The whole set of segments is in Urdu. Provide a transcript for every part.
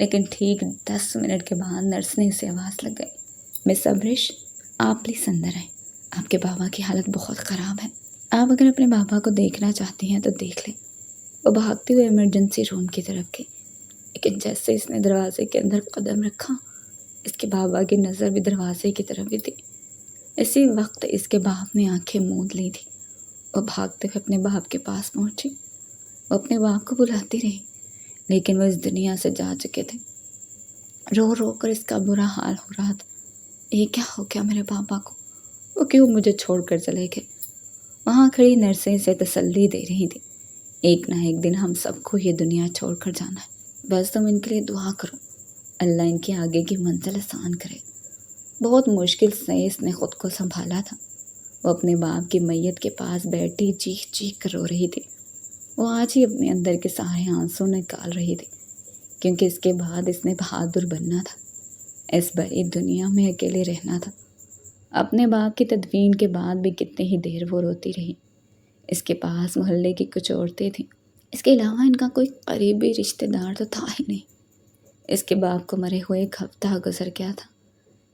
لیکن ٹھیک 10 منٹ کے بعد نرس نے اسے آواز لگ گئی، مس ابرش، آپ پلیز اندر آئیں، آپ کے بابا کی حالت بہت خراب ہے، آپ اگر اپنے بابا کو دیکھنا چاہتی ہیں تو دیکھ لیں۔ وہ بھاگتے ہوئے ایمرجنسی روم کی طرف گئی، لیکن جیسے اس نے دروازے کے اندر قدم رکھا، اس کے بابا کی نظر بھی دروازے کی طرف ہی تھی۔ اسی وقت اس کے باپ نے آنکھیں موند لی تھی۔ وہ بھاگتے ہوئے اپنے باپ کے پاس پہنچی۔ وہ اپنے باپ کو بلاتی رہی، لیکن وہ اس دنیا سے جا چکے تھے۔ رو رو کر اس کا برا حال ہو رہا تھا۔ یہ کیا ہو گیا میرے بابا کو؟ وہ کیوں مجھے چھوڑ کر چلے گئے؟ وہاں کھڑی نرسیں اسے تسلی دے رہی تھی، ایک نہ ایک دن ہم سب کو یہ دنیا چھوڑ کر جانا ہے، بس تم ان کے لیے دعا کرو، اللہ ان کے آگے کی منزل آسان کرے۔ بہت مشکل سے اس نے خود کو سنبھالا تھا۔ وہ اپنے باپ کی میت کے پاس بیٹھی چیخ چیخ کر رو رہی تھی۔ وہ آج ہی اپنے اندر کے سارے آنسو نکال رہی تھی، کیونکہ اس کے بعد اس نے بہادر بننا تھا، اس بڑی دنیا میں اکیلے رہنا تھا۔ اپنے باپ کی تدفین کے بعد بھی کتنی ہی دیر وہ روتی رہی۔ اس کے پاس محلے کی کچھ عورتیں تھیں، اس کے علاوہ ان کا کوئی قریبی رشتہ دار تو تھا ہی نہیں۔ اس کے باپ کو مرے ہوئے ایک ہفتہ گزر گیا تھا۔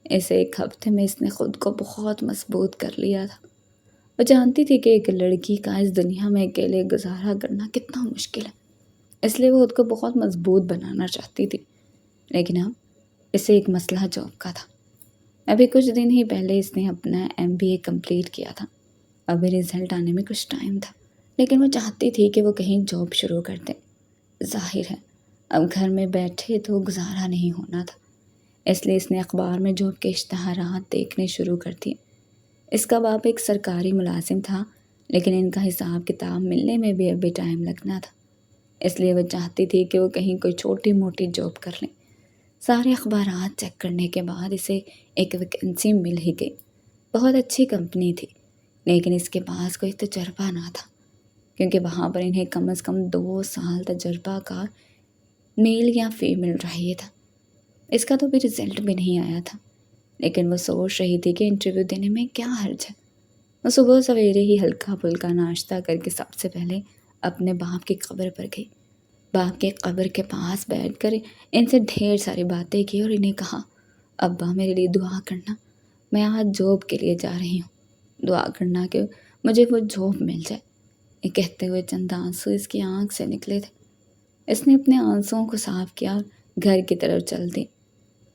اس ایک ہفتے میں اس نے خود کو بہت مضبوط کر لیا تھا۔ وہ جانتی تھی کہ ایک لڑکی کا اس دنیا میں اکیلے گزارا کرنا کتنا مشکل ہے، اس لیے وہ خود کو بہت مضبوط بنانا چاہتی تھی۔ لیکن اب اسے ایک مسئلہ جاب کا تھا۔ ابھی کچھ دن ہی پہلے اس نے اپنا MBA کمپلیٹ کیا تھا۔ ابھی رزلٹ آنے میں کچھ ٹائم تھا، لیکن وہ چاہتی تھی کہ وہ کہیں جاب شروع کر دے۔ ظاہر ہے اب گھر میں بیٹھے تو گزارا نہیں ہونا تھا، اس لیے اس نے اخبار میں جاب کے اشتہارات دیکھنے شروع کر دیے۔ اس کا باپ ایک سرکاری ملازم تھا، لیکن ان کا حساب کتاب ملنے میں بھی ابھی ٹائم لگنا تھا، اس لیے وہ چاہتی تھی کہ وہ کہیں کوئی چھوٹی موٹی جاب کر لیں۔ سارے اخبارات چیک کرنے کے بعد اسے ایک ویکنسی مل ہی گئی۔ بہت اچھی کمپنی تھی، لیکن اس کے پاس کوئی تجربہ نہ تھا، کیونکہ وہاں پر انہیں کم از کم 2 سال تجربہ کار میل یا فیمیل رہی تھا۔ اس کا تو بھی رزلٹ بھی نہیں آیا تھا، لیکن وہ سوچ رہی تھی کہ انٹرویو دینے میں کیا حرج ہے۔ وہ صبح سویرے ہی ہلکا پھلکا ناشتہ کر کے سب سے پہلے اپنے باپ کی قبر پر گئی۔ باپ کے قبر کے پاس بیٹھ کر ان سے ڈھیر ساری باتیں کی اور انہیں کہا، ابا میرے لیے دعا کرنا، میں آج جاب کے لیے جا رہی ہوں، دعا کرنا کہ مجھے وہ جاب مل جائے۔ یہ کہتے ہوئے چند آنسو اس کی آنکھ سے نکلے تھے۔ اس نے اپنے آنسوؤں کو صاف کیا اور گھر کی طرف چل دی۔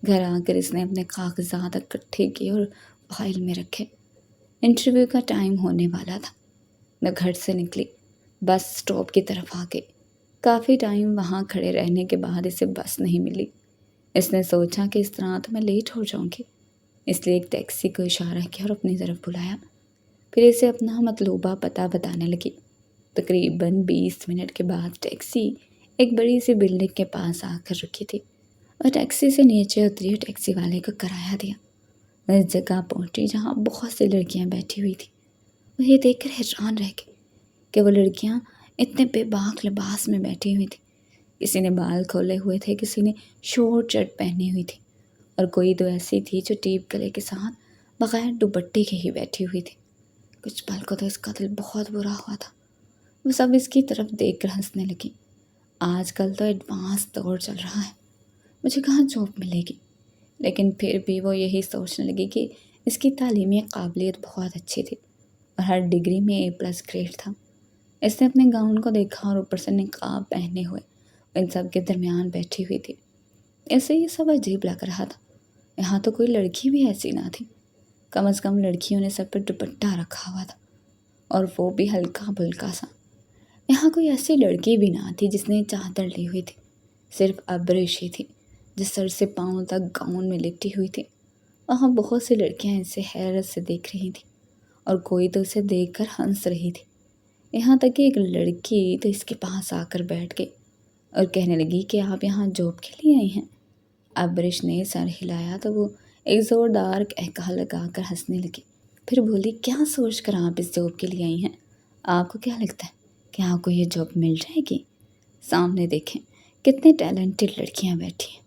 گھر آ کر اس نے اپنے کاغذات اکٹھے کیے اور فائل میں رکھے۔ انٹرویو کا ٹائم ہونے والا تھا۔ وہ گھر سے نکلی، بس اسٹاپ کی طرف آ گئی۔ کافی ٹائم وہاں کھڑے رہنے کے بعد اسے بس نہیں ملی۔ اس نے سوچا کہ اس طرح تو میں لیٹ ہو جاؤں گی، اس لیے ایک ٹیکسی کو اشارہ کیا اور اپنی طرف بلایا۔ پھر اسے اپنا مطلوبہ پتہ بتانے لگی۔ تقریباً 20 منٹ کے بعد ٹیکسی ایک بڑی سی بلڈنگ کے پاس آ کر رکی تھی، اور ٹیکسی سے نیچے اتری اور ٹیکسی والے کو کرایہ دیا۔ وہ اس جگہ پہنچی جہاں بہت سی لڑکیاں بیٹھی ہوئی تھیں۔ وہ یہ دیکھ کر حیران رہ گئی کہ وہ لڑکیاں اتنے بے باک لباس میں بیٹھی ہوئی تھیں۔ کسی نے بال کھولے ہوئے تھے، کسی نے شارٹ شرٹ پہنی ہوئی تھی، اور کوئی تو ایسی تھی جو ٹیپ گلے کے ساتھ بغیر دوپٹے کے ہی بیٹھی ہوئی تھی۔ کچھ پل کو تو اس کا دل بہت برا ہوا تھا۔ وہ سب اس کی طرف دیکھ کر ہنسنے لگی۔ آج کل تو ایڈوانس دور چل رہا ہے، مجھے کہاں جاب ملے گی؟ لیکن پھر بھی وہ یہی سوچنے لگی کہ اس کی تعلیمی قابلیت بہت اچھی تھی اور ہر ڈگری میں A+ گریڈ تھا۔ اس نے اپنے گاؤن کو دیکھا اور اوپر سے نقاب پہنے ہوئے ان سب کے درمیان بیٹھی ہوئی تھی۔ اسے یہ سب عجیب لگ رہا تھا۔ یہاں تو کوئی لڑکی بھی ایسی نہ تھی، کم از کم لڑکیوں نے سب پر دوپٹہ رکھا ہوا تھا، اور وہ بھی ہلکا پھلکا سا۔ یہاں کوئی ایسی لڑکی بھی نہ تھی جس نے چادر لی ہوئی تھی، صرف ابرش ہی تھی جو سر سے پاؤں تک گاؤن میں لپٹی ہوئی تھی۔ وہاں بہت سی لڑکیاں اسے حیرت سے دیکھ رہی تھیں، اور کوئی تو اسے دیکھ کر ہنس رہی تھی۔ یہاں تک کہ ایک لڑکی تو اس کے پاس آ کر بیٹھ گئی اور کہنے لگی کہ آپ یہاں جاب کے لیے آئی ہیں؟ ابرش نے سر ہلایا تو وہ ایک زوردار قہقہہ لگا کر ہنسنے لگی۔ پھر بولی، کیا سوچ کر آپ اس جاب کے لیے آئی ہیں؟ آپ کو کیا لگتا ہے کہ آپ کو یہ جاب مل جائے گی؟ سامنے دیکھیں کتنے ٹیلنٹڈ لڑکیاں بیٹھی ہیں،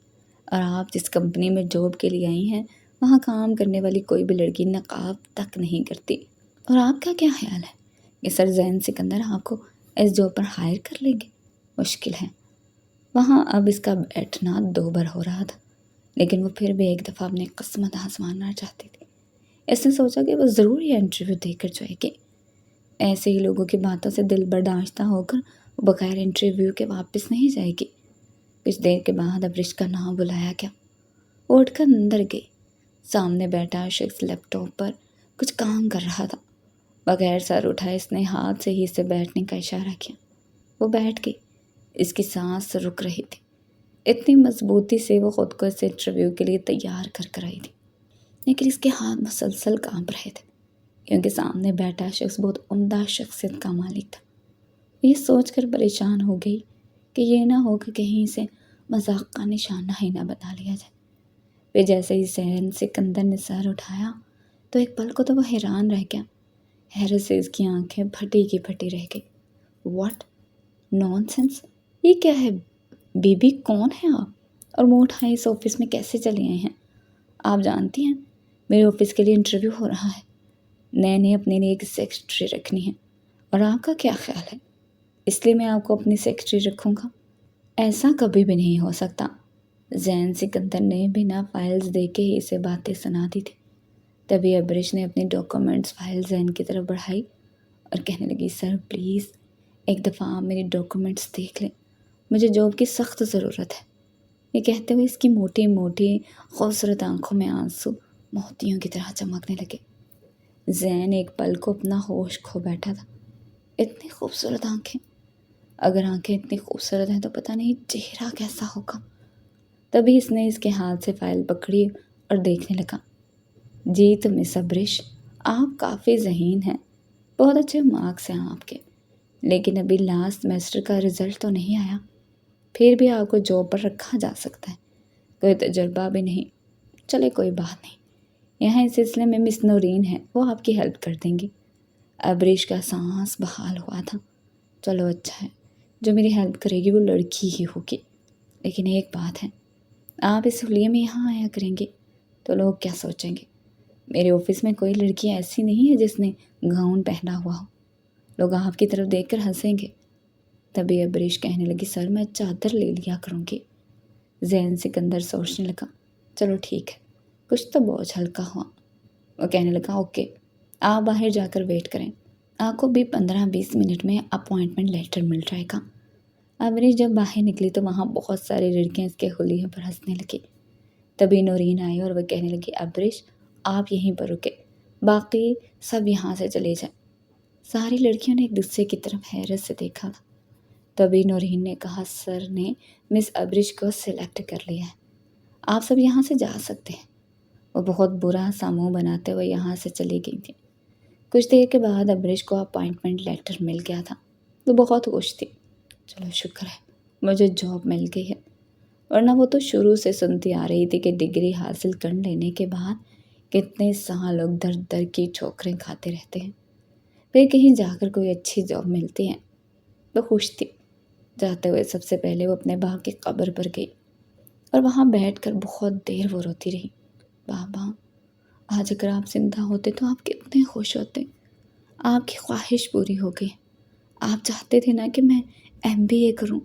اور آپ جس کمپنی میں جاب کے لیے آئی ہیں وہاں کام کرنے والی کوئی بھی لڑکی نقاب تک نہیں کرتی۔ اور آپ کا کیا خیال ہے کہ سر زین سکندر آپ کو اس جاب پر ہائر کر لیں گے؟ مشکل ہے۔ وہاں اب اس کا بیٹھنا 2 بار ہو رہا تھا، لیکن وہ پھر بھی ایک دفعہ اپنی قسمت آزمانا چاہتی تھی۔ اس نے سوچا کہ وہ ضرور یہ انٹرویو دے کر جائے گی۔ ایسے ہی لوگوں کی باتوں سے دل برداشتہ ہو کر وہ بغیر انٹرویو کے واپس نہیں جائے گی۔ کچھ دیر کے بعد ابریش کا نام بلایا گیا۔ وہ اٹھ کر اندر گئی۔ سامنے بیٹھا شخص لیپ ٹاپ پر کچھ کام کر رہا تھا۔ بغیر سر اٹھائے اس نے ہاتھ سے ہی اسے بیٹھنے کا اشارہ کیا۔ وہ بیٹھ گئی۔ اس کی سانس رک رہی تھی۔ اتنی مضبوطی سے وہ خود کو اس انٹرویو کے لیے تیار کر آئی تھی، لیکن اس کے ہاتھ مسلسل کانپ رہے تھے، کیونکہ سامنے بیٹھا شخص بہت عمدہ شخصیت کا مالک تھا۔ یہ سوچ کر پریشان ہو گئی کہ یہ نہ ہو کہ کہیں اسے مذاق کا نشانہ ہی نہ بنا لیا جائے۔ پھر جیسے ہی زین سکندر نے سر اٹھایا تو ایک پل کو تو وہ حیران رہ گیا۔ حیرت سے اس کی آنکھیں پھٹی کی پھٹی رہ گئی۔ واٹ نان سینس، یہ کیا ہے؟ بی بی کون ہے آپ؟ اور منہ اٹھائے اس آفس میں کیسے چلے آئے ہیں؟ آپ جانتی ہیں میرے آفس کے لیے انٹرویو ہو رہا ہے، میں نے اپنے لیے ایک سیکرٹری رکھنی ہے، اور آپ کا کیا خیال ہے؟ اس لیے میں آپ کو اپنی سیکرٹری رکھوں گا؟ ایسا کبھی بھی نہیں ہو سکتا۔ زین سکندر نے بنا فائلز دیکھے ہی اسے باتیں سنا دی تھی۔ تبھی ابریش نے اپنی ڈاکومنٹس فائل زین کی طرف بڑھائی اور کہنے لگی، سر پلیز ایک دفعہ آپ میری ڈاکومنٹس دیکھ لیں، مجھے جاب کی سخت ضرورت ہے۔ یہ کہتے ہوئے اس کی موٹی موٹی خوبصورت آنکھوں میں آنسو موتیوں کی طرح چمکنے لگے۔ زین ایک پل کو اپنا ہوش کھو بیٹھا تھا۔ اتنی خوبصورت آنکھیں، اگر آنکھیں اتنی خوبصورت ہیں تو پتہ نہیں چہرہ کیسا ہوگا۔ تبھی اس نے اس کے ہاتھ سے فائل پکڑی اور دیکھنے لگا۔ جی تو مس ابریش، آپ کافی ذہین ہیں، بہت اچھے مارکس ہیں آپ کے، لیکن ابھی لاسٹ سیمسٹر کا رزلٹ تو نہیں آیا، پھر بھی آپ کو جاب پر رکھا جا سکتا ہے، کوئی تجربہ بھی نہیں۔ چلے کوئی بات نہیں، یہاں اس سلسلے میں مس نورین ہے، وہ آپ کی ہیلپ کر دیں گی۔ ابریش کا سانس بحال ہوا تھا۔ چلو اچھا ہے، جو میری ہیلپ کرے گی وہ لڑکی ہی ہوگی، لیکن ایک بات ہے، آپ اس حلیے میں یہاں آیا کریں گے تو لوگ کیا سوچیں گے؟ میرے آفس میں کوئی لڑکی ایسی نہیں ہے جس نے گاؤن پہنا ہوا ہو، لوگ آپ کی طرف دیکھ کر ہنسیں گے۔ تبھی ابریش کہنے لگی، سر میں چادر لے لیا کروں گی۔ زین سکندر سوچنے لگا، چلو ٹھیک ہے، کچھ تو بوجھ ہلکا ہوا۔ وہ کہنے لگا، اوکے آپ باہر جا کر ویٹ کریں، آپ کو بھی 15-20 منٹ میں اپوائنٹمنٹ لیٹر مل جائے گا۔ ابریش جب باہر نکلی تو وہاں بہت ساری لڑکیاں اس کے حلیے پر ہنسنے لگی۔ تبھی نورین آئی اور وہ کہنے لگی، ابریش آپ یہیں پر رکے، باقی سب یہاں سے چلے جائیں۔ ساری لڑکیوں نے ایک دوسرے کی طرف حیرت سے دیکھا تھا۔ تبھی نورین نے کہا، سر نے مس ابریش کو سلیکٹ کر لیا ہے، آپ سب یہاں سے جا سکتے ہیں۔ وہ بہت برا سا منہ بناتے ہوئے یہاں سے چلی گئی تھی۔ کچھ دیر کے بعد ابریش کو اپوائنٹمنٹ لیٹر مل گیا تھا۔ وہ بہت خوش تھی، چلو شکر ہے مجھے جاب مل گئی ہے، ورنہ وہ تو شروع سے سنتی آ رہی تھی کہ ڈگری حاصل کر لینے کے بعد کتنے سال لوگ در در کی ٹھوکریں کھاتے رہتے ہیں، پھر کہیں جا کر کوئی اچھی جاب ملتی ہے۔ وہ خوش تھی۔ جاتے ہوئے سب سے پہلے وہ اپنے باپ کی قبر پر گئی اور وہاں بیٹھ کر بہت دیر وہ روتی رہی۔ بابا آج اگر آپ زندہ ہوتے تو آپ کتنے خوش ہوتے، آپ کی خواہش پوری ہو گئی۔ آپ چاہتے تھے نا کہ میں MBA کروں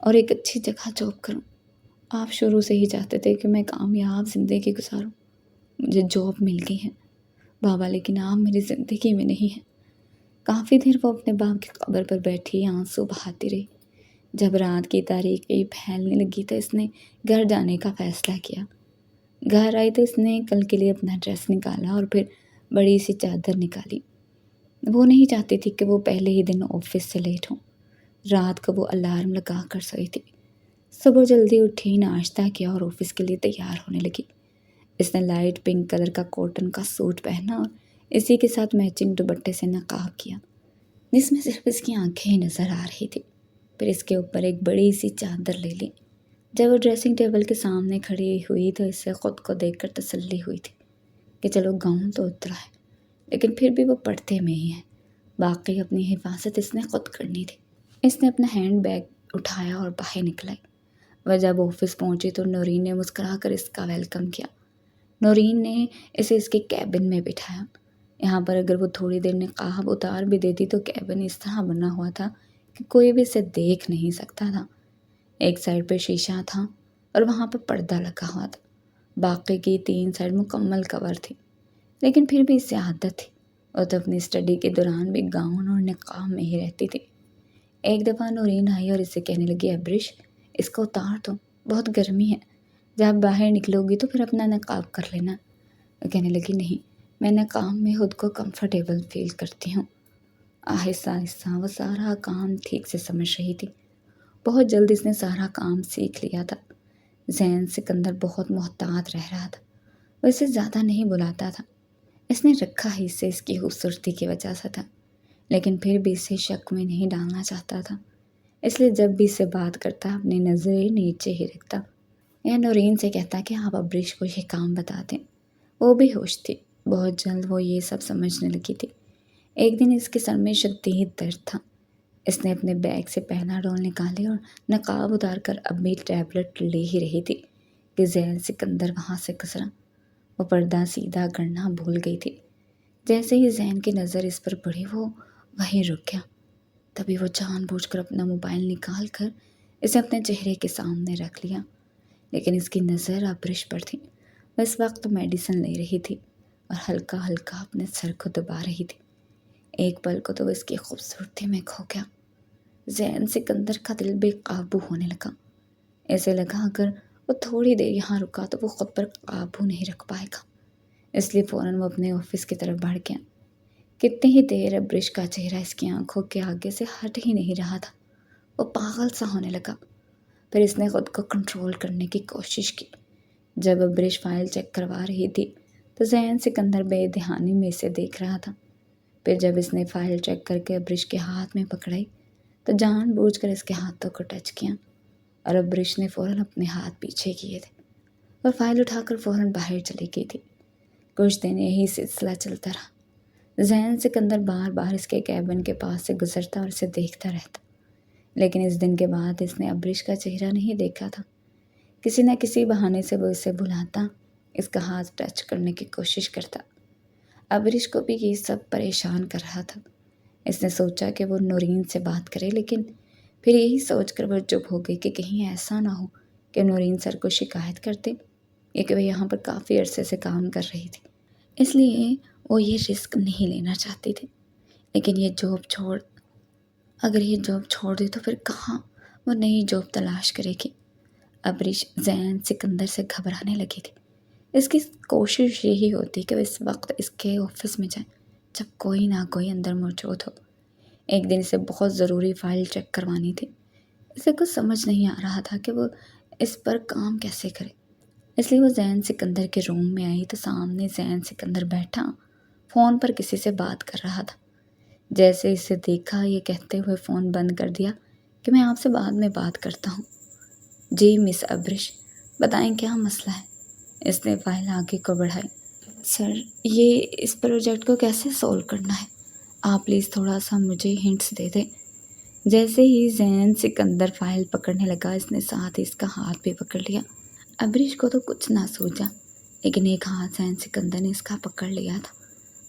اور ایک اچھی جگہ جاب کروں، آپ شروع سے ہی چاہتے تھے کہ میں کامیاب زندگی گزاروں۔ مجھے جاب مل گئی ہے بابا، لیکن آپ میری زندگی میں نہیں ہیں۔ کافی دیر وہ اپنے باپ کی قبر پر بیٹھی آنسو بہاتی رہی۔ جب رات کی تاریکی پھیلنے لگی تو اس نے گھر جانے کا فیصلہ کیا۔ گھر آئی تو اس نے کل کے لیے اپنا ڈریس نکالا اور پھر بڑی سی چادر نکالی۔ وہ نہیں چاہتی تھی کہ وہ پہلے ہی دن آفس سے لیٹ ہوں۔ رات کو وہ الارم لگا کر سوئی تھی۔ صبح جلدی اٹھی، ناشتہ کیا اور آفس کے لیے تیار ہونے لگی۔ اس نے لائٹ پنک کلر کا کاٹن کا سوٹ پہنا اور اسی کے ساتھ میچنگ دوپٹے سے نقاب کیا، جس میں صرف اس کی آنکھیں ہی نظر آ رہی تھی۔ پھر اس کے اوپر ایک بڑی سی چادر لے لی۔ جب وہ ڈریسنگ ٹیبل کے سامنے کھڑی ہوئی تو اس سے خود کو دیکھ کر تسلی ہوئی تھی کہ چلو گاؤن تو اترا ہے، لیکن پھر بھی وہ پردے میں ہی ہے، باقی اپنی حفاظت اس نے خود کرنی تھی۔ اس نے اپنا ہینڈ بیگ اٹھایا اور باہر نکلائی۔ وہ جب آفس پہنچی تو نورین نے مسکرا کر اس کا ویلکم کیا۔ نورین نے اسے اس کے کیبن میں بٹھایا۔ یہاں پر اگر وہ تھوڑی دیر نقاب اتار بھی دیتی تو کیبن اس طرح بنا ہوا تھا کہ کوئی بھی اسے دیکھ نہیں سکتا تھا۔ ایک سائڈ پہ شیشہ تھا اور وہاں پہ پردہ لگا ہوا تھا، باقی کی 3 سائڈ مکمل کور تھی، لیکن پھر بھی اس سے عادت تھی۔ وہ تو اپنی اسٹڈی کے دوران بھی گاؤن اور نقاب میں ہی رہتی تھی۔ ایک دفعہ نورین آئی اور اسے کہنے لگی، ابرش اس کو اتار دو، بہت گرمی ہے، جب باہر نکلو گی تو پھر اپنا نقاب کر لینا۔ وہ کہنے لگی، نہیں، میں نقاب میں خود کو کمفرٹیبل فیل کرتی ہوں۔ آہستہ آہستہ وہ سارا کام ٹھیک سے سمجھ رہی تھی۔ بہت جلد اس نے سارا کام سیکھ لیا تھا۔ ذہن سکندر بہت محتاط رہ رہا تھا، وہ اسے زیادہ نہیں بلاتا تھا۔ اس نے رکھا ہی اسے اس کی خوبصورتی کی وجہ سے تھا، لیکن پھر بھی اسے شک میں نہیں ڈالنا چاہتا تھا، اس لیے جب بھی اسے بات کرتا اپنی نظریں نیچے ہی رکھتا یا نورین سے کہتا کہ آپ ابرش کو یہ کام بتا دیں۔ وہ بھی ہوش تھی، بہت جلد وہ یہ سب سمجھنے لگی تھی۔ ایک دن اس کے سر میں شدید درد تھا۔ اس نے اپنے بیگ سے پہلا رول نکالی اور نقاب اتار کر اپنی ٹیبلٹ لے ہی رہی تھی کہ ذہن سکندر وہاں سے گزرا۔ وہ پردہ سیدھا کرنا بھول گئی تھی۔ جیسے ہی ذہن کی نظر اس پر پڑی وہ وہیں رک گیا۔ تبھی وہ جان بوجھ کر اپنا موبائل نکال کر اسے اپنے چہرے کے سامنے رکھ لیا، لیکن اس کی نظر ابرش پر تھی۔ وہ اس وقت میڈیسن لے رہی تھی اور ہلکا ہلکا اپنے سر کو دبا رہی تھی۔ ایک پل کو تو اس کی خوبصورتی میں کھو گیا۔ ذہن سکندر کا دل بے قابو ہونے لگا۔ ایسے لگا اگر وہ تھوڑی دیر یہاں رکا تو وہ خود پر قابو نہیں رکھ پائے گا، اس لیے فوراً وہ اپنے آفس کی طرف بڑھ گیا۔ کتنی ہی دیر ابرش کا چہرہ اس کی آنکھوں کے آگے سے ہٹ ہی نہیں رہا تھا۔ وہ پاگل سا ہونے لگا۔ پھر اس نے خود کو کنٹرول کرنے کی کوشش کی۔ جب ابرش فائل چیک کروا رہی تھی تو ذہن سکندر بے دھیانی میں اسے دیکھ رہا تھا۔ پھر جب اس نے فائل چیک کر کے ابرش کے ہاتھ میں پکڑائی تو جان بوجھ کر اس کے ہاتھوں کو ٹچ کیا اور ابرش نے فوراً اپنے ہاتھ پیچھے کیے تھے اور فائل اٹھا کر فوراً باہر چلی گئی تھی۔ کچھ دن یہی سلسلہ چلتا رہا۔ ذہن سکندر بار بار اس کے کیبن کے پاس سے گزرتا اور اسے دیکھتا رہتا، لیکن اس دن کے بعد اس نے ابرش کا چہرہ نہیں دیکھا تھا۔ کسی نہ کسی بہانے سے وہ اسے بلاتا، اس کا ہاتھ ٹچ کرنے کی کوشش کرتا۔ ابرش کو بھی یہ سب پریشان کر رہا تھا۔ اس نے سوچا کہ وہ نورین سے بات کرے، لیکن پھر یہی سوچ کر وہ چپ ہو گئی کہ کہیں ایسا نہ ہو کہ نورین سر کو شکایت کرتے، کیونکہ وہ یہاں پر کافی عرصے سے کام کر رہی تھی، اس لیے وہ یہ رسک نہیں لینا چاہتی تھی۔ لیکن اگر یہ جاب چھوڑ دے تو پھر کہاں وہ نئی جاب تلاش کرے گی؟ ابرش ذہن سکندر سے گھبرانے لگی تھی۔ اس کی کوشش یہی ہوتی کہ وہ اس وقت اس کے آفس میں جائے جب کوئی نہ کوئی اندر موجود ہو۔ ایک دن اسے بہت ضروری فائل چیک کروانی تھی۔ اسے کچھ سمجھ نہیں آ رہا تھا کہ وہ اس پر کام کیسے کرے، اس لیے وہ ذہن سکندر کے روم میں آئی تو سامنے ذہن سکندر بیٹھا فون پر کسی سے بات کر رہا تھا۔ جیسے اسے دیکھا یہ کہتے ہوئے فون بند کر دیا کہ میں آپ سے بعد میں بات کرتا ہوں۔ جی مس ابرش، بتائیں کیا مسئلہ ہے؟ اس نے فائل آگے کو بڑھائی۔ سر، یہ اس پروجیکٹ کو کیسے سولو کرنا ہے؟ آپ پلیز تھوڑا سا مجھے ہنٹس دے دیں۔ جیسے ہی ذہن سکندر فائل پکڑنے لگا اس نے ساتھ ہی اس کا ہاتھ بھی پکڑ لیا۔ ابرش کو تو کچھ نہ سوچا، لیکن ایک ہاتھ ذہن سکندر نے اس کا پکڑ لیا تھا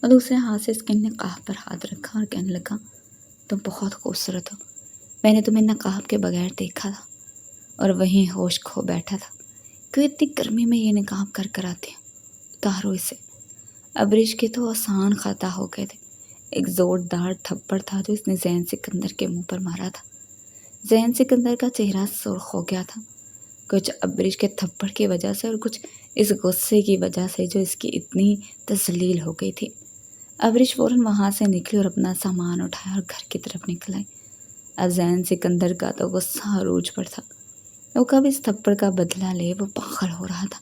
اور دوسرے ہاتھ سے اس کے نقاب پر ہاتھ رکھا اور کہنے لگا، تم بہت خوبصورت ہو، میں نے تمہیں نقاب کے بغیر دیکھا تھا اور وہیں ہوش کھو بیٹھا تھا، کیوں اتنی گرمی میں یہ نقاب کر آتی ہوں، اتارو اسے۔ ابرش کے تو آسان خطا ہو گئے تھے۔ ایک زوردار تھپڑ تھا جو اس نے ذہن سکندر کے منہ پر مارا تھا۔ ذہن سکندر کا چہرہ سرخ ہو گیا تھا، کچھ ابرش کے تھپڑ کی وجہ سے اور کچھ اس غصے کی وجہ سے جو اس کی اتنی تذلیل ہو گئی تھی۔ ابرش فوراً وہاں سے نکلی اور اپنا سامان اٹھایا اور گھر کی طرف نکل آئی۔ اب ذہن سکندر کا تو غصہ عروج پر تھا۔ وہ کب اس تھپڑ کا بدلہ لے، وہ پاگل ہو رہا تھا۔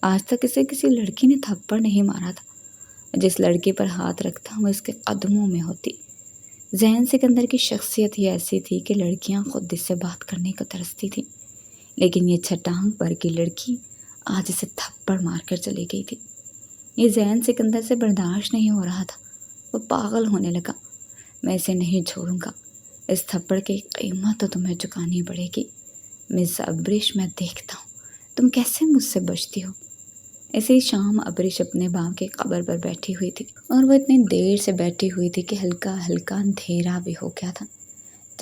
آج تک اسے کسی لڑکی نے تھپڑ نہیں مارا تھا۔ جس لڑکی پر ہاتھ رکھتا وہ اس کے قدموں میں ہوتی۔ ذہن سکندر کی شخصیت ہی ایسی تھی کہ لڑکیاں خود اس سے بات کرنے کو ترستی تھی، لیکن یہ چھٹانگ پر کی لڑکی آج اسے تھپڑ مار کر چلی گئی تھی۔ یہ ذہن سکندر سے برداشت نہیں ہو رہا تھا۔ وہ پاگل ہونے لگا۔ میں اسے نہیں چھوڑوں گا، اس تھپڑ کی قیمت تو تمہیں چکانی پڑے گی۔ مس ابرش، میں دیکھتا ہوں تم کیسے مجھ سے بچتی ہو۔ اسی شام ابرش اپنے باپ کی قبر پر بیٹھی ہوئی تھی اور وہ اتنی دیر سے بیٹھی ہوئی تھی کہ ہلکا ہلکا اندھیرا بھی ہو گیا تھا۔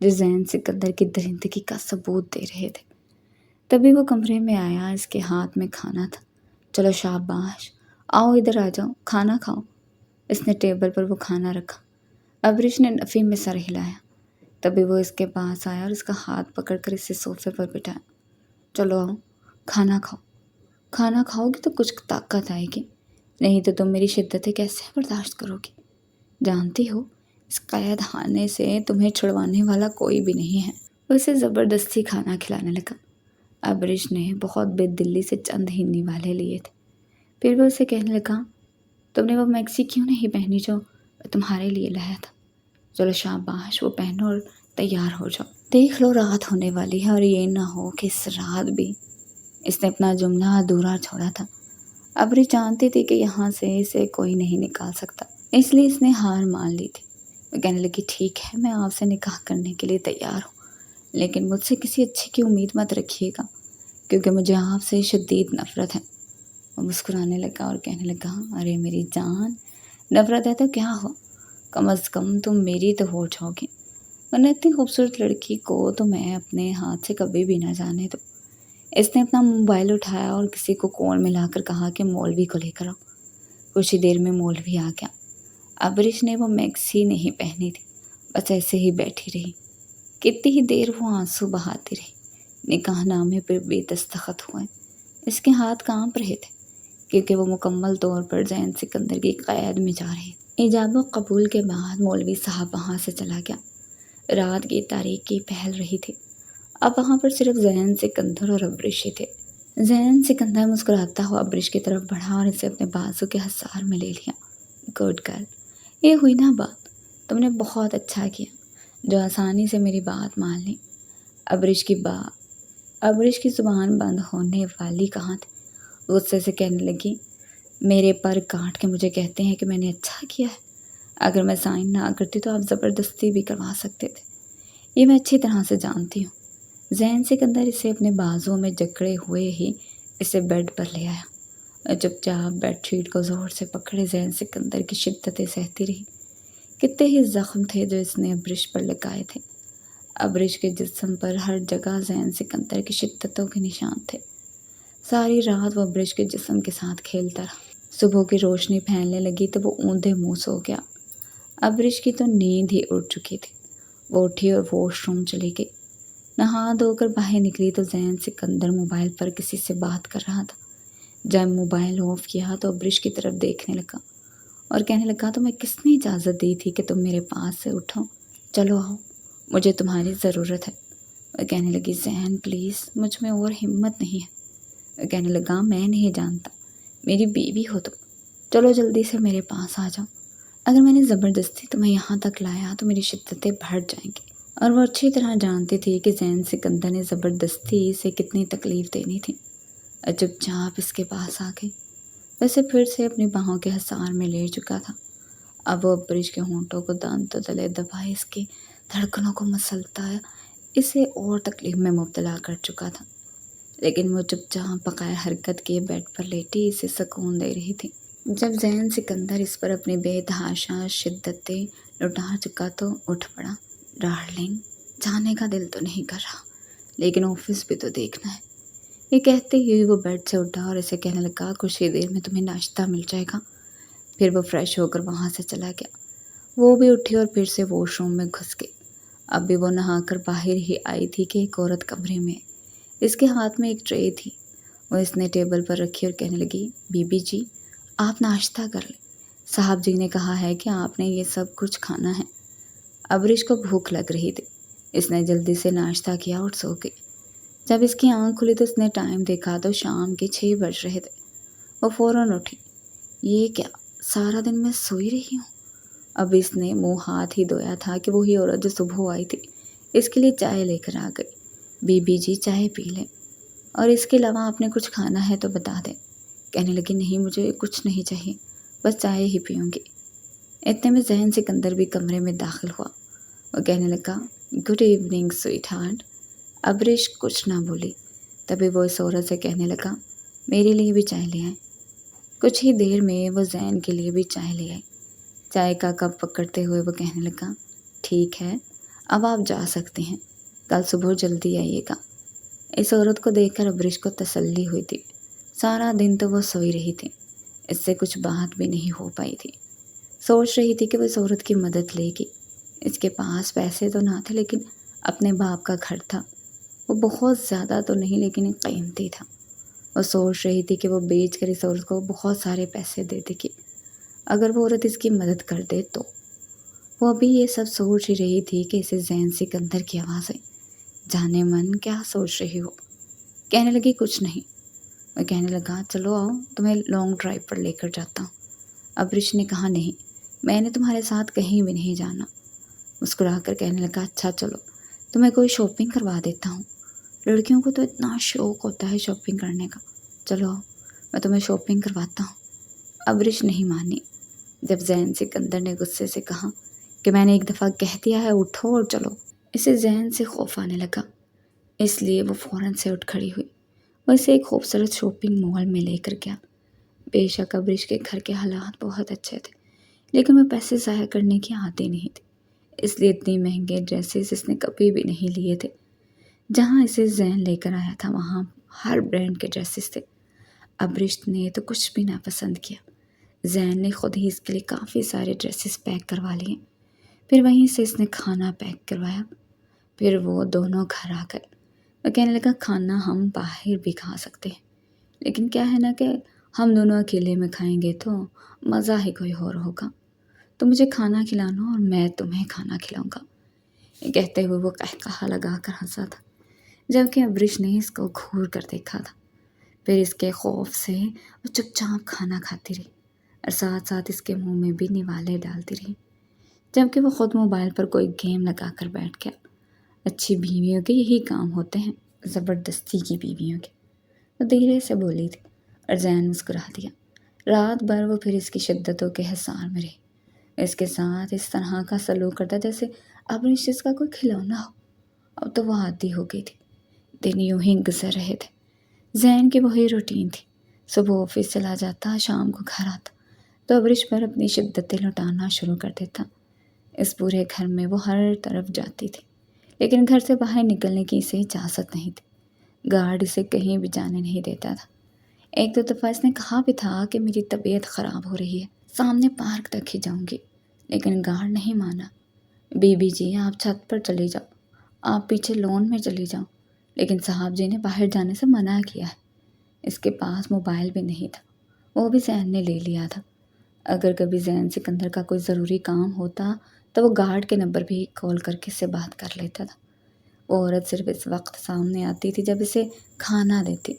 جو ذہن سکندر کی درندگی کا ثبوت دے رہے تھے۔ تبھی وہ کمرے میں آیا، اس کے ہاتھ میں کھانا تھا۔ چلو شاباش، آؤ ادھر آ جاؤ، کھانا کھاؤ۔ اس نے ٹیبل پر وہ کھانا رکھا۔ ابریش نے نفی میں سر ہلایا۔ تبھی وہ اس کے پاس آیا اور اس کا ہاتھ پکڑ کر اسے صوفے پر بٹھایا۔ چلو آؤ، کھانا کھاؤ۔ کھانا کھاؤ گی تو کچھ طاقت آئے گی، نہیں تو تم میری شدتیں کیسے برداشت کرو گی؟ جانتی ہو، اس قید خانے سے تمہیں چھڑوانے والا کوئی بھی نہیں ہے۔ وہ اسے زبردستی کھانا کھلانے لگا۔ ابریش نے بہت بے دلی سے چند ہی نوالے لیے تھے۔ پھر وہ اسے کہنے لگا، تم نے وہ میکسی کیوں نہیں پہنی جو میں تمہارے لیے لایا تھا؟ چلو شاباش، وہ پہنو اور تیار ہو جاؤ۔ دیکھ لو، رات ہونے والی ہے اور یہ نہ ہو کہ اس رات بھی۔ اس نے اپنا جملہ ادھورا چھوڑا تھا۔ ابریش جانتی تھی کہ یہاں سے اسے کوئی نہیں نکال سکتا، اس لیے اس نے ہار مان لی تھی۔ وہ کہنے لگی، ٹھیک ہے، میں آپ سے نکاح کرنے کے لیے تیار ہوں، لیکن مجھ سے کسی اچھے کی امید مت رکھیے گا، کیونکہ مجھے آپ سے شدید نفرت ہے۔ وہ مسکرانے لگا اور کہنے لگا، ارے میری جان، نفرت ہے تو کیا ہوا، کم از کم تم میری تو ہو جاؤ گی، ورنہ اتنی خوبصورت لڑکی کو تو میں اپنے ہاتھ سے کبھی بھی نہ جانے دوں۔ اس نے اپنا موبائل اٹھایا اور کسی کو کال ملا کر کہا کہ مولوی کو لے کر آؤ۔ کچھ ہی دیر میں مولوی آ گیا۔ ابریش نے وہ میکسی نہیں پہنی تھی، بس ایسے ہی بیٹھی رہی۔ کتنی ہی دیر وہ آنسو بہاتی رہی۔ نکاح نامے پر بھی دستخط ہوئے۔ اس کے ہاتھ کانپ رہے تھے، کیونکہ وہ مکمل طور پر ذہن سکندر کی قید میں جا رہی۔ ایجاب و قبول کے بعد مولوی صاحب وہاں سے چلا گیا۔ رات کی تاریکی پھیل رہی تھی۔ اب وہاں پر صرف ذہن سکندر اور ابریش ہی تھے۔ ذہن سکندر مسکراتا ہوا ابریش کی طرف بڑھا اور اسے اپنے بازو کے حصار میں لے لیا۔ گڈ گرل، یہ ہوئی نا بات، تم نے بہت اچھا کیا جو آسانی سے میری بات مان لی۔ ابریش کی زبان بند ہونے والی کہاں تھی۔ غصے سے کہنے لگی، میرے پر کاٹ کے مجھے کہتے ہیں کہ میں نے اچھا کیا ہے؟ اگر میں سائن نہ کرتی تو آپ زبردستی بھی کروا سکتے تھے، یہ میں اچھی طرح سے جانتی ہوں۔ ذہن سکندر اسے اپنے بازوؤں میں جکڑے ہوئے ہی اسے بیڈ پر لے آیا اور چپ چاپ بیڈ شیٹ کو زور سے پکڑے ذہن سکندر کی شدتیں سہتی رہی۔ کتنے ہی زخم تھے جو اس نے ابریش پر لگائے تھے۔ ابریش کے جسم پر ہر جگہ ذہن سکندر کی شدتوں کے نشان تھے۔ ساری رات وہ ابریش کے جسم کے ساتھ کھیلتا رہا۔ صبح کی روشنی پھیلنے لگی تو وہ اوندھے منہ سو گیا۔ ابریش کی تو نیند ہی اڑ چکی تھی۔ وہ اٹھی اور واش روم چلی گئی۔ نہا دھو کر باہر نکلی تو ذہن سکندر موبائل پر کسی سے بات کر رہا تھا۔ جب موبائل آف کیا تو ابریش کی طرف دیکھنے لگا اور کہنے لگا، تمہیں کس نے اجازت دی تھی کہ تم میرے پاس سے اٹھو؟ چلو آؤ، مجھے تمہاری ضرورت ہے۔ وہ کہنے لگی، ذہن پلیز، مجھ میں اور ہمت نہیں ہے۔ وہ کہنے لگا، میں نہیں جانتا، میری بیوی ہو تم، چلو جلدی سے میرے پاس آ جاؤ۔ اگر میں نے زبردستی تمہیں یہاں تک لایا تو میری شدتیں بڑھ جائیں گی۔ اور وہ اچھی طرح جانتی تھی کہ ذہن سکندر نے زبردستی اسے کتنی تکلیف دینی تھی۔ اور چپ چاپ اس کے پاس آ گئی۔ ویسے پھر سے اپنی باہوں کے حصار میں لے چکا تھا۔ اب وہ ابریش کے ہونٹوں کو دانتوں تلے دبائے اس کی دھڑکنوں کو مسلتا اسے اور تکلیف میں مبتلا کر چکا تھا، لیکن وہ چپ چاپ بغیر حرکت کیے بیڈ پر لیٹی اسے سکون دے رہی تھی۔ جب ذہن سکندر اس پر اپنی بے تحاشا شدتیں لٹا چکا تو اٹھ پڑا۔ ڈارلنگ، جانے کا دل تو نہیں کر رہا، لیکن آفس بھی تو دیکھنا ہے۔ یہ کہتے ہی وہ بیڈ سے اٹھا اور اسے کہنے لگا، کچھ ہی دیر میں تمہیں ناشتہ مل جائے گا۔ پھر وہ فریش ہو کر وہاں سے چلا گیا۔ وہ بھی اٹھی اور پھر سے واش روم میں گھس گئی۔ اب بھی وہ نہا کر باہر ہی آئی تھی کہ ایک عورت کمرے میں ہے۔ اس کے ہاتھ میں ایک ٹرے تھی۔ وہ اس نے ٹیبل پر رکھی اور کہنے لگی، بی بی جی، آپ ناشتہ کر لیں، صاحب جی نے کہا ہے کہ آپ نے یہ سب کچھ کھانا ہے۔ ابریش کو بھوک لگ رہی تھی۔ اس نے جلدی سے ناشتہ کیا اور سو گئی۔ جب اس کی آنکھ کھلی تو اس نے ٹائم دیکھا تو شام کے 6 بج رہے تھے۔ وہ فوراً اٹھی۔ یہ کیا، سارا دن میں سوئی رہی ہوں؟ اب اس نے منہ ہاتھ ہی دھویا تھا کہ وہی عورت جو صبح آئی تھی اس کے لیے چائے لے کر آ گئی۔ بی بی جی، چائے پی لیں، اور اس کے علاوہ آپ نے کچھ کھانا ہے تو بتا دیں۔ کہنے لگی، نہیں، مجھے کچھ نہیں چاہیے، بس چائے ہی پیوں گی۔ اتنے میں ذہن سکندر بھی کمرے میں داخل ہوا۔ وہ کہنے لگا، گڈ ایوننگ سویٹ ہارٹ۔ ابریش کچھ نہ بولی۔ تبھی وہ اس عورت سے کہنے لگا، میرے لیے بھی چائے لے آئیں۔ کچھ ہی دیر میں وہ ذہن کے لیے بھی چائے لے آئی۔ چائے کا کپ پکڑتے ہوئے وہ کہنے لگا، ٹھیک ہے، اب آپ جا سکتے ہیں، کل صبح جلدی آئیے گا۔ اس عورت کو دیکھ کر ابریش کو تسلی ہوئی تھی۔ سارا دن تو وہ سوئی رہی تھی، اس سے کچھ بات بھی نہیں ہو پائی تھی۔ سوچ رہی تھی کہ وہ اس عورت کی مدد لے گی۔ اس کے پاس پیسے تو نہ تھے لیکن اپنے باپ کا گھر تھا، وہ بہت زیادہ تو نہیں لیکن قیمتی تھا۔ وہ سوچ رہی تھی کہ وہ بیچ کر اس عورت کو بہت سارے پیسے دے دے گی اگر وہ عورت اس کی مدد کر دے تو۔ وہ ابھی یہ سب سوچ ہی رہی تھی کہ اسے ذہن سکندر کی آواز آئی، جانے من کیا سوچ رہی ہو؟ کہنے لگی کچھ نہیں۔ وہ کہنے لگا چلو آؤ تمہیں لانگ ڈرائیو پر لے کر جاتا ہوں۔ ابریش نے کہا نہیں، میں نے تمہارے ساتھ کہیں بھی نہیں جانا۔ مسکرا کر کہنے لگا اچھا چلو تمہیں کوئی شاپنگ کروا دیتا ہوں، لڑکیوں کو تو اتنا شوق ہوتا ہے شاپنگ کرنے کا، چلو آؤ میں تمہیں شاپنگ کرواتا ہوں۔ ابریش نہیں مانی۔ جب ذہن سکندر نے غصے سے کہا کہ میں نے ایک دفعہ کہہ دیا ہے اٹھو اور چلو، اسے ذہن سے خوف آنے لگا، اس لیے وہ فوراً سے اٹھ کھڑی ہوئی۔ وہ اسے ایک خوبصورت شاپنگ مال میں لے کر گیا۔ بے شک ابریش کے گھر کے حالات بہت اچھے تھے لیکن وہ پیسے ضائع کرنے کی عادی نہیں تھی، اس لیے اتنی مہنگے ڈریسز اس نے کبھی بھی نہیں لیے تھے۔ جہاں اسے ذہن لے کر آیا تھا وہاں ہر برانڈ کے ڈریسز تھے۔ ابریش نے تو کچھ بھی نہ پسند کیا۔ ذہن نے خود ہی اس کے لیے کافی سارے ڈریسز پیک کروا لیے، پھر وہیں سے اس نے کھانا پیک کروایا۔ پھر وہ دونوں گھر آ گئے۔ وہ کہنے لگا کھانا ہم باہر بھی کھا سکتے ہیں لیکن کیا ہے نا کہ ہم دونوں اکیلے میں کھائیں گے تو مزہ ہی کوئی اور ہوگا، تو مجھے کھانا کھلانا اور میں تمہیں کھانا کھلاؤں گا۔ یہ کہتے ہوئے وہ قہقہا لگا کر ہنسا تھا، جبکہ ابریش نے اس کو گھور کر دیکھا تھا۔ پھر اس کے خوف سے وہ چپ چاپ کھانا کھاتی رہی اور ساتھ ساتھ اس کے منہ میں بھی نوالے ڈالتی رہی، جبکہ وہ خود موبائل پر کوئی گیم لگا کر بیٹھ گیا۔ اچھی بیویوں کے یہی کام ہوتے ہیں، زبردستی کی بیویوں کے، وہ دھیرے سے بولی تھی اور ذہن مسکرا دیا۔ رات بھر وہ پھر اس کی شدتوں کے حصار میں رہی، اس کے ساتھ اس طرح کا سلوک کرتا جیسے ابریش اس کا کوئی کھلونا ہو۔ اب تو وہ عادی ہو گئی تھی، دن یوں ہی گزر رہے تھے۔ ذہن کی وہی روٹین تھی، صبح آفس چلا جاتا، شام کو گھر آتا تو ابریش پر اپنی شدتیں لوٹانا شروع کر دیتا۔ اس پورے گھر میں وہ ہر طرف جاتی تھی لیکن گھر سے باہر نکلنے کی اسے اجازت نہیں تھی، گارڈ اسے کہیں بھی جانے نہیں دیتا تھا۔ ایک دو دفعہ اس نے کہا بھی تھا کہ میری طبیعت خراب ہو رہی ہے، سامنے پارک تک ہی جاؤں گی، لیکن گارڈ نہیں مانا۔ بی بی جی آپ چھت پر چلی جاؤ، آپ پیچھے لون میں چلی جاؤ، لیکن صاحب جی نے باہر جانے سے منع کیا ہے۔ اس کے پاس موبائل بھی نہیں تھا، وہ بھی ذہن نے لے لیا تھا۔ اگر کبھی ذہن سکندر کا کوئی ضروری کام ہوتا تو وہ گارڈ کے نمبر بھی کال کر کے اس سے بات کر لیتا تھا۔ وہ عورت صرف اس وقت سامنے آتی تھی جب اسے کھانا دیتی،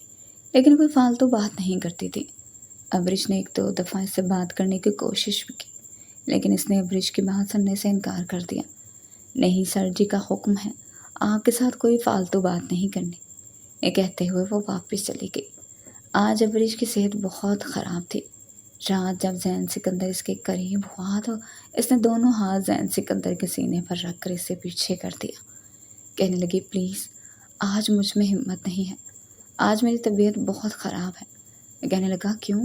لیکن کوئی فالتو بات نہیں کرتی تھی۔ ابریش نے ایک دو دفعہ اس سے بات کرنے کی کوشش بھی کی لیکن اس نے ابریش کی بات سننے سے انکار کر دیا۔ نہیں سر جی کا حکم ہے، آپ کے ساتھ کوئی فالتو بات نہیں کرنی۔ یہ کہتے ہوئے وہ واپس چلی گئی۔ آج ابریش کی صحت بہت خراب تھی۔ رات جب ذہن سکندر اس کے قریب ہوا تو اس نے دونوں ہاتھ ذہن سکندر کے سینے پر رکھ کر اسے پیچھے کر دیا۔ کہنے لگی پلیز آج مجھ میں ہمت نہیں ہے، آج میری طبیعت بہت خراب ہے۔ میں کہنے لگا کیوں،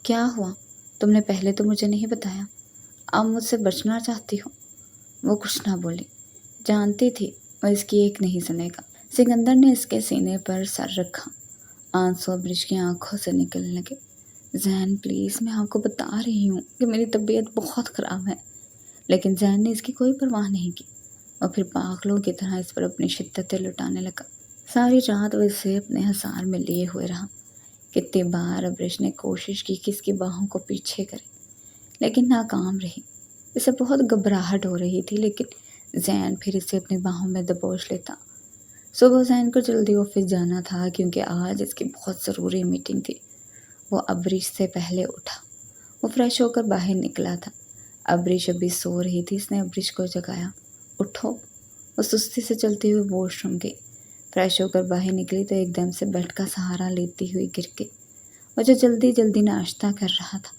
کیا ہوا؟ تم نے پہلے تو مجھے نہیں بتایا، اب مجھ سے بچنا چاہتی ہو؟ وہ کچھ نہ بولی، جانتی تھی وہ اس کی ایک نہیں سنے گا۔ سکندر نے اس کے سینے پر سر رکھا، آنسو ابریش کی آنکھوں سے نکلنے لگے۔ ذہن پلیز میں آپ کو بتا رہی ہوں کہ میری طبیعت بہت خراب ہے، لیکن ذہن نے اس کی کوئی پرواہ نہیں کی اور پھر پاگلوں کی طرح اس پر اپنی شدتیں لٹانے لگا۔ ساری رات وہ اسے اپنے حصار میں لیے ہوئے رہا۔ کتنی بار ابریش نے کوشش کی کہ اس کی باہوں کو پیچھے کرے لیکن ناکام رہی۔ اسے بہت گھبراہٹ ہو رہی تھی لیکن ذہن پھر اسے اپنی باہوں میں دبوچ لیتا۔ صبح ذہن کو جلدی آفس جانا تھا کیونکہ آج اس کی بہت ضروری میٹنگ تھی۔ وہ ابریش سے پہلے اٹھا، وہ فریش ہو کر باہر نکلا تھا۔ ابریش ابھی سو رہی تھی، اس نے ابریش کو جگایا، اٹھو۔ وہ سستی سے چلتی ہوئی واش روم گئی۔ فریش ہو کر باہر نکلی تو ایک دم سے بیڈ کا سہارا لیتی ہوئی گر گئی۔ وہ جو جلدی جلدی ناشتہ کر رہا تھا،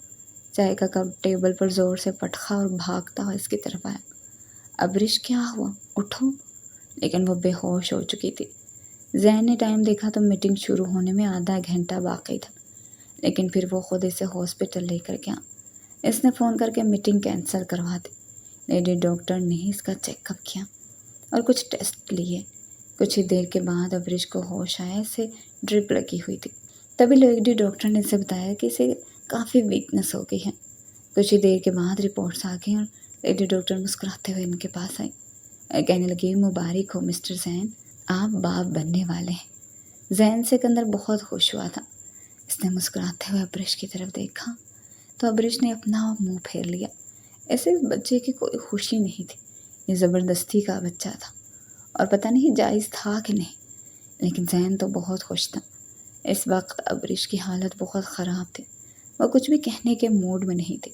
چائے کا کپ ٹیبل پر زور سے پٹخا اور بھاگتا ہوا اس کی طرف آیا۔ ابریش کیا ہوا، اٹھو، لیکن وہ بے ہوش ہو چکی تھی۔ ذہن نے ٹائم دیکھا تو میٹنگ شروع ہونے میں آدھا گھنٹہ باقی تھا، لیکن پھر وہ خود اسے ہاسپٹل لے کر گیا۔ اس نے فون کر کے میٹنگ کینسل کروا دی۔ لیڈی ڈاکٹر نے اس کا چیک اپ کیا اور کچھ ٹیسٹ لیے۔ کچھ ہی دیر کے بعد ابرش کو ہوش آیا، اسے ڈرپ لگی ہوئی تھی۔ تبھی لیڈی ڈاکٹر نے اسے بتایا کہ اسے کافی ویکنس ہو گئی ہے۔ کچھ ہی دیر کے بعد رپورٹس آ گئیں اور لیڈی ڈاکٹر مسکراتے ہوئے ان کے پاس آئی اور کہنے لگی، مبارک ہو مسٹر زین، آپ باپ بننے والے ہیں۔ زین سکندر بہت خوش ہوا تھا۔ اس نے مسکراتے ہوئے ابرش کی طرف دیکھا تو ابرش نے اپنا منہ پھیر لیا۔ ایسے اس بچے کی کوئی خوشی نہیں تھی، یہ زبردستی کا بچہ تھا اور پتہ نہیں جائز تھا کہ نہیں، لیکن زین تو بہت خوش تھا۔ اس وقت ابرش کی حالت بہت خراب تھی، وہ کچھ بھی کہنے کے موڈ میں نہیں تھی۔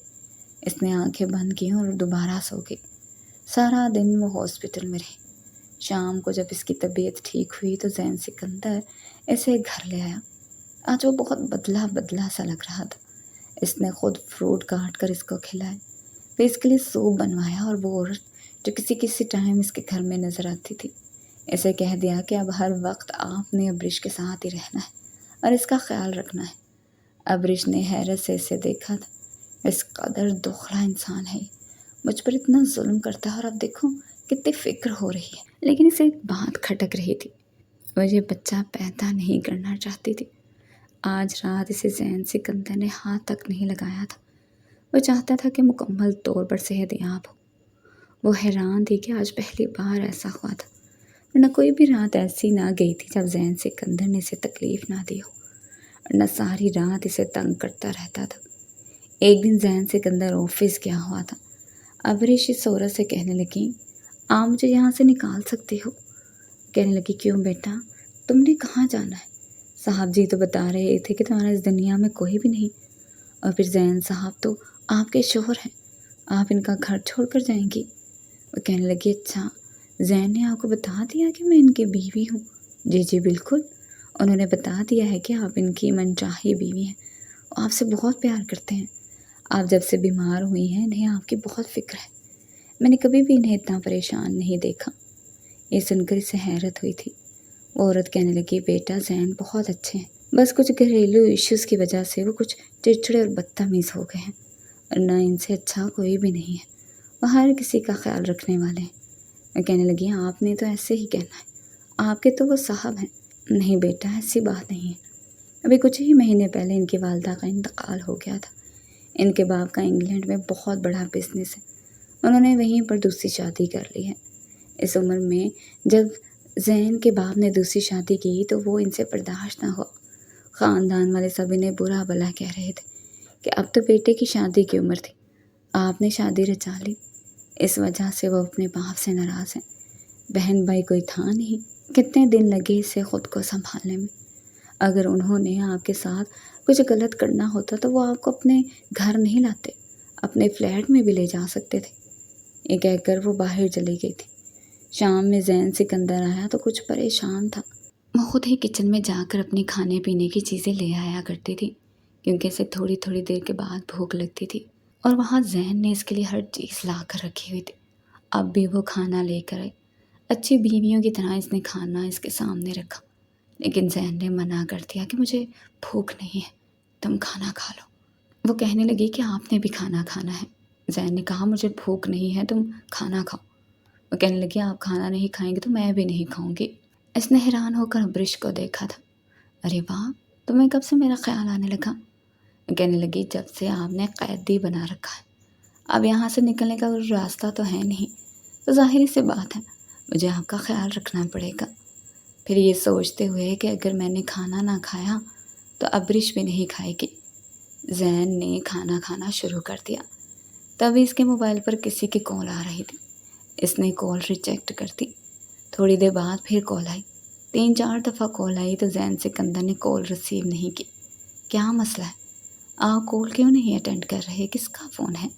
اس نے آنکھیں بند کی اور دوبارہ سو گئی۔ سارا دن وہ ہاسپٹل میں رہی۔ شام کو جب اس کی طبیعت ٹھیک ہوئی تو زین سکندر اسے گھر لے آیا۔ آج وہ بہت بدلا بدلا سا لگ رہا تھا۔ اس نے خود فروٹ کاٹ کر اس کو کھلایا، پھر اس کے لیے سوپ بنوایا، اور وہ عورت جو کسی ٹائم اس کے گھر میں نظر آتی تھی، اسے کہہ دیا کہ اب ہر وقت آپ نے ابرش کے ساتھ ہی رہنا ہے اور اس کا خیال رکھنا ہے۔ ابرش نے حیرت سے اسے دیکھا تھا، اس قدر دخلا انسان ہے، مجھ پر اتنا ظلم کرتا ہے، اور اب دیکھو کتنی فکر ہو رہی ہے۔ لیکن اسے ایک بات کھٹک رہی تھی، وہ یہ بچہ پیدا نہیں کرنا چاہتی تھی۔ آج رات اسے زین سکندر نے ہاتھ تک نہیں لگایا تھا۔ وہ چاہتا تھا کہ مکمل طور پر صحت یاب ہو۔ وہ حیران تھی کہ آج پہلی بار ایسا ہوا تھا، ورنہ کوئی بھی رات ایسی نہ گئی تھی جب زین سکندر نے اسے تکلیف نہ دی ہو، ورنہ ساری رات اسے تنگ کرتا رہتا تھا۔ ایک دن زین سکندر آفس گیا ہوا تھا۔ ابرش اس عورت سے کہنے لگی، آپ مجھے یہاں سے نکال سکتی ہو؟ کہنے لگی، کیوں بیٹا، تم نے کہاں جانا ہے؟ صاحب جی تو بتا رہے تھے کہ تمہارا اس دنیا میں کوئی بھی نہیں، اور پھر زین صاحب تو آپ کے شوہر ہیں، آپ ان کا گھر چھوڑ کر جائیں گی؟ وہ کہنے لگی، اچھا زین نے آپ کو بتا دیا کہ میں ان کی بیوی ہوں؟ جی جی بالکل، انہوں نے بتا دیا ہے کہ آپ ان کی من چاہی بیوی ہیں، وہ آپ سے بہت پیار کرتے ہیں۔ آپ جب سے بیمار ہوئی ہیں انہیں آپ کی بہت فکر ہے، میں نے کبھی بھی انہیں اتنا پریشان نہیں دیکھا۔ یہ سن کر اسے حیرت ہوئی تھی۔ وہ عورت کہنے لگی، بیٹا زین بہت اچھے ہیں، بس کچھ گھریلو ایشوز کی وجہ سے وہ کچھ چڑچڑے اور بدتمیز ہو گئے ہیں، ورنہ ان سے اچھا کوئی بھی نہیں ہے، وہ ہر کسی کا خیال رکھنے والے ہیں۔ میں کہنے لگی، آپ نے تو ایسے ہی کہنا ہے، آپ کے تو وہ صاحب ہیں۔ نہیں بیٹا، ایسی بات نہیں ہے، ابھی کچھ ہی مہینے پہلے ان کی والدہ کا انتقال ہو گیا تھا۔ ان کے باپ کا انگلینڈ میں بہت بڑا بزنس ہے، انہوں نے وہیں پر دوسری شادی کر لی ہے۔ اس عمر میں جب زین کے باپ نے دوسری شادی کی تو وہ ان سے برداشت نہ ہوا۔ خاندان والے سب انہیں برا بھلا کہہ رہے تھے کہ اب تو بیٹے کی شادی کی عمر تھی، آپ نے شادی رچا لی۔ اس وجہ سے وہ اپنے باپ سے ناراض ہیں۔ بہن بھائی کوئی تھا نہیں، کتنے دن لگے اسے خود کو سنبھالنے میں۔ اگر انہوں نے آپ کے ساتھ کچھ غلط کرنا ہوتا تو وہ آپ کو اپنے گھر نہیں لاتے، اپنے فلیٹ میں بھی لے جا سکتے تھے۔ یہ کہہ کر وہ باہر چلی گئی تھی۔ شام میں زین سکندر آیا تو کچھ پریشان تھا۔ وہ خود ہی کچن میں جا کر اپنی کھانے پینے کی چیزیں لے آیا کرتی تھی، کیونکہ اسے تھوڑی تھوڑی دیر کے بعد بھوک لگتی تھی، اور وہاں زین نے اس کے لیے ہر چیز لا کر رکھی ہوئی تھی۔ اب بھی وہ کھانا لے کر آئی۔ اچھی بیویوں کی طرح اس نے کھانا اس کے سامنے رکھا، لیکن زین نے منع کر دیا کہ مجھے بھوک نہیں ہے، تم کھانا کھا لو۔ وہ کہنے لگی کہ آپ نے بھی کھانا کھانا ہے۔ زین نے کہا، مجھے بھوک نہیں ہے، تم کھانا کھاؤ۔ وہ کہنے لگی، آپ کھانا نہیں کھائیں گے تو میں بھی نہیں کھاؤں گی۔ اس نے حیران ہو کر ابرش کو دیکھا تھا۔ ارے واہ، تمہیں کب سے میرا خیال آنے لگا؟ وہ کہنے لگی، جب سے آپ نے قیدی بنا رکھا ہے، اب یہاں سے نکلنے کا کوئی راستہ تو ہے نہیں، تو ظاہری سی بات ہے مجھے آپ کا خیال رکھنا پڑے گا۔ پھر یہ سوچتے ہوئے کہ اگر میں نے کھانا نہ کھایا تو ابرش بھی نہیں کھائے گی، زین نے کھانا کھانا شروع کر دیا۔ تبھی اس کے موبائل پر کسی کی کال آ رہی تھی۔ اس نے کال ریجیکٹ کر دی۔ تھوڑی دیر بعد پھر کال آئی۔ 3-4 دفعہ کال آئی تو زین سکندر نے کال ریسیو نہیں کی۔ کیا مسئلہ ہے؟ آپ کال کیوں نہیں اٹینڈ کر رہے؟ کس کا فون ہے؟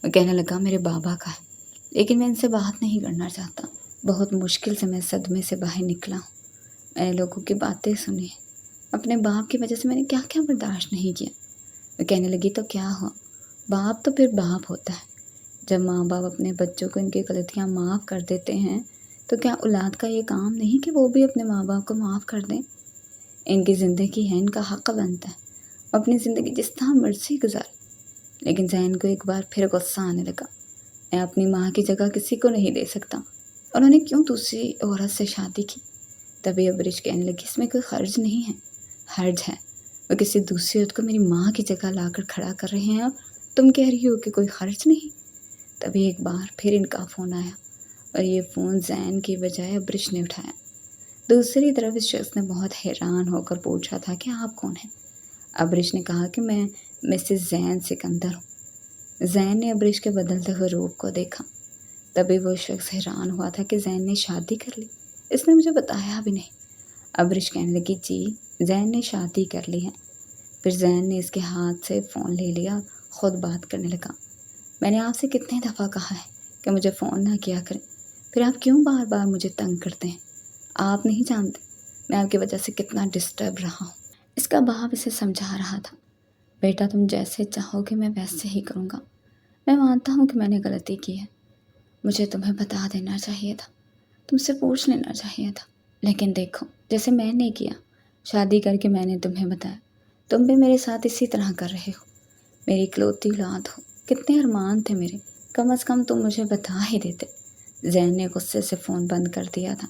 وہ کہنے لگا، میرے بابا کا ہے، لیکن میں ان سے بات نہیں کرنا چاہتا۔ بہت مشکل سے میں صدمے سے باہر نکلا ہوں۔ میں نے لوگوں کی باتیں سنی، اپنے باپ کی وجہ سے میں نے کیا کیا برداشت نہیں کیا۔ وہ کہنے لگی، تو کیا ہوا؟ باپ تو پھر باپ ہوتا ہے۔ جب ماں باپ اپنے بچوں کو ان کی غلطیاں معاف کر دیتے ہیں تو کیا اولاد کا یہ کام نہیں کہ وہ بھی اپنے ماں باپ کو معاف کر دیں؟ ان کی زندگی ہے، ان کا حق بنتا ہے اپنی زندگی جس طرح مرضی گزار۔ لیکن زین کو ایک بار پھر غصہ آنے لگا۔ میں اپنی ماں کی جگہ کسی کو نہیں دے سکتا۔ انہوں نے کیوں دوسری عورت سے شادی کی؟ تبھی ابرش کہنے لگی اس میں کوئی خرچ نہیں ہے۔ حرج ہے، وہ کسی دوسری عورت کو میری ماں کی جگہ لا کر کھڑا کر رہے ہیں اور تم کہہ رہی ہو کہ کوئی خرچ نہیں۔ تبھی ایک بار پھر ان کا فون آیا اور یہ فون زین کی بجائے ابرش نے اٹھایا۔ دوسری طرف اس شخص نے بہت حیران ہو کر پوچھا تھا کہ آپ کون ہیں؟ ابرش نے کہا کہ میں مسز زین سکندر ہوں۔ زین نے ابرش کے بدلتے ہوئے روپ کو دیکھا۔ تبھی وہ شخص حیران ہوا تھا کہ زین نے شادی کر لی، اس نے مجھے بتایا بھی نہیں۔ ابرش کہنے لگی جی زین نے شادی کر لی ہے۔ پھر زین نے اس کے ہاتھ سے فون لے لیا اور خود بات کرنے لگا۔ میں نے آپ سے کتنے دفعہ کہا ہے کہ مجھے فون نہ کیا کریں، پھر آپ کیوں بار بار مجھے تنگ کرتے ہیں؟ آپ نہیں جانتے میں آپ کی وجہ سے کتنا ڈسٹرب رہا ہوں۔ اس کا باپ اسے سمجھا رہا تھا، بیٹا تم جیسے چاہو گے میں ویسے ہی کروں گا۔ میں مانتا ہوں کہ میں نے غلطی کی ہے، مجھے تمہیں بتا دینا چاہیے تھا، تم سے پوچھ لینا چاہیے تھا، لیکن دیکھو جیسے میں نے کیا، شادی کر کے میں نے تمہیں بتایا، تم بھی میرے ساتھ اسی طرح کر رہے ہو۔ میری اکلوتی اولاد ہو، کتنے ارمان تھے میرے، کم از کم تم مجھے بتا ہی دیتے۔ زین نے غصے سے فون بند کر دیا تھا۔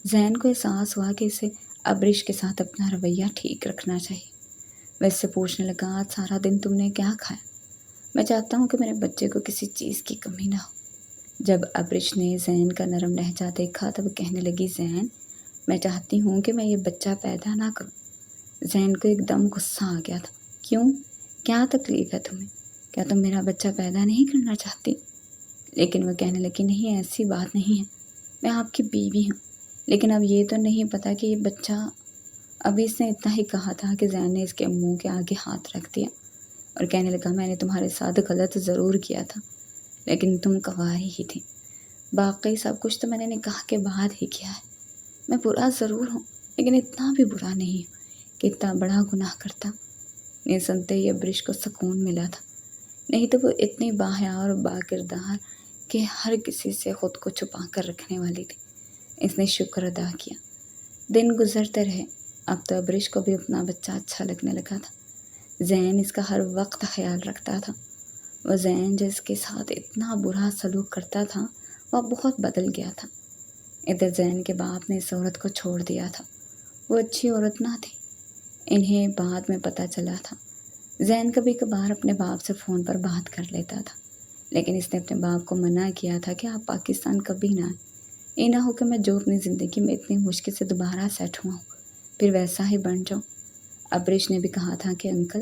زین کو احساس ہوا کہ اسے ابرش کے ساتھ اپنا رویہ ٹھیک رکھنا چاہیے۔ وہ اس سے پوچھنے لگا آج سارا دن تم نے کیا کھایا؟ میں چاہتا ہوں کہ میرے بچے کو کسی چیز کی کمی نہ ہو۔ جب ابرش نے زین کا نرم لہجہ دیکھا تو وہ کہنے لگی زین میں چاہتی ہوں کہ میں یہ بچہ پیدا نہ کروں۔ زین کو ایک دم غصہ آ گیا تھا۔ کیوں؟ کیا تکلیف ہے تمہیں؟ کیا تم میرا بچہ پیدا نہیں کرنا چاہتی؟ لیکن وہ کہنے لگی نہیں ایسی بات نہیں ہے، میں آپ کی بیوی ہوں، لیکن اب یہ تو نہیں پتا کہ یہ بچہ۔ ابھی اس نے اتنا ہی کہا تھا کہ زین نے اس کے منہ کے آگے ہاتھ رکھ دیا اور کہنے لگا میں نے تمہارے ساتھ غلط ضرور کیا تھا، لیکن تم کنواری ہی تھی، باقی سب کچھ تو میں نے نکاح کے بعد ہی کیا ہے۔ میں برا ضرور ہوں لیکن اتنا بھی برا نہیں ہوں کہ اتنا بڑا گناہ کرتا۔ یہ سنتے ہی ابرش کو سکون ملا تھا، نہیں تو وہ اتنی باحیا اور با کردار کہ ہر کسی سے خود کو چھپا کر رکھنے والی تھی۔ اس نے شکر ادا کیا۔ دن گزرتے رہے، اب تو ابرش کو بھی اپنا بچہ اچھا لگنے لگا تھا۔ زین اس کا ہر وقت خیال رکھتا تھا۔ وہ زین جس کے ساتھ اتنا برا سلوک کرتا تھا وہ بہت بدل گیا تھا۔ ادھر زین کے باپ نے اس عورت کو چھوڑ دیا تھا، وہ اچھی عورت نہ تھی، انہیں بعد میں پتہ چلا تھا۔ زین کبھی کبھار اپنے باپ سے فون پر بات کر لیتا تھا، لیکن اس نے اپنے باپ کو منع کیا تھا کہ آپ پاکستان کبھی نہ آئیں، یہ نہ ہو کہ میں جو اپنی زندگی میں اتنی مشکل سے دوبارہ سیٹ ہوا ہوں پھر ویسا ہی بن جاؤں۔ ابرش نے بھی کہا تھا کہ انکل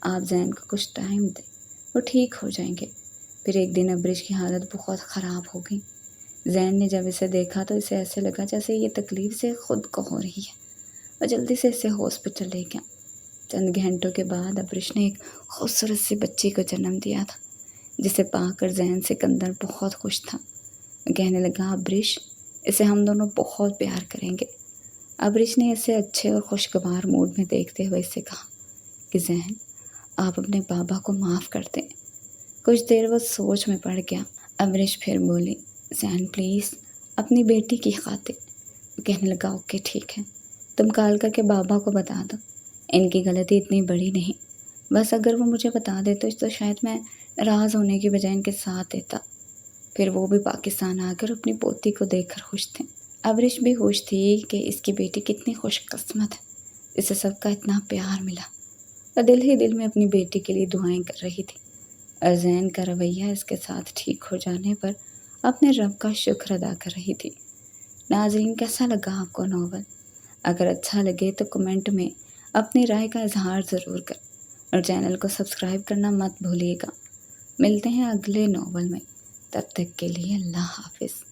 آپ زین کو کچھ ٹائم دیں، وہ ٹھیک ہو جائیں گے۔ پھر ایک دن ابرش کی حالت بہت خراب ہو گئی۔ زین نے جب اسے دیکھا تو اسے ایسے لگا جیسے یہ تکلیف سے خود کو ہو رہی ہے۔ وہ جلدی سے اسے ہاسپٹل لے گیا۔ چند گھنٹوں کے بعد ابرش نے ایک خوبصورت سی بچی کو جنم دیا تھا، جسے پا کر زین سکندر بہت خوش تھا۔ وہ کہنے لگا ابرش اسے ہم دونوں بہت پیار کریں گے۔ ابرش نے اسے اچھے اور خوشگوار موڈ میں دیکھتے ہوئے اسے کہا کہ زین آپ اپنے بابا کو معاف کر دیں۔ کچھ دیر وہ سوچ میں پڑ گیا۔ ابرش پھر بولی زین پلیز اپنی بیٹی کی خاطر۔ وہ کہنے لگا اوکے ٹھیک ہے، تم کال کر کے بابا کو بتا دو، ان کی غلطی اتنی بڑی نہیں، بس اگر وہ مجھے بتا دیتے تو شاید میں ناراض ہونے کی بجائے ان کے ساتھ دیتا، پھر وہ بھی پاکستان آ کر اپنی پوتی کو دیکھ کر خوش تھے۔ ابرش بھی خوش تھی کہ اس کی بیٹی کتنی خوش قسمت ہے، اسے سب کا اتنا پیار ملا۔ وہ دل ہی دل میں اپنی بیٹی کے لیے دعائیں کر رہی تھی، اور زین کا رویہ اس کے ساتھ ٹھیک ہو جانے پر اپنے رب کا شکر ادا کر رہی تھی۔ ناظرین کیسا لگا آپ کو ناول؟ اگر اچھا لگے تو کمنٹ میں اپنی رائے کا اظہار ضرور کر، اور چینل کو سبسکرائب کرنا مت بھولیے گا۔ ملتے ہیں اگلے ناول میں، تب تک کے لیے اللہ حافظ۔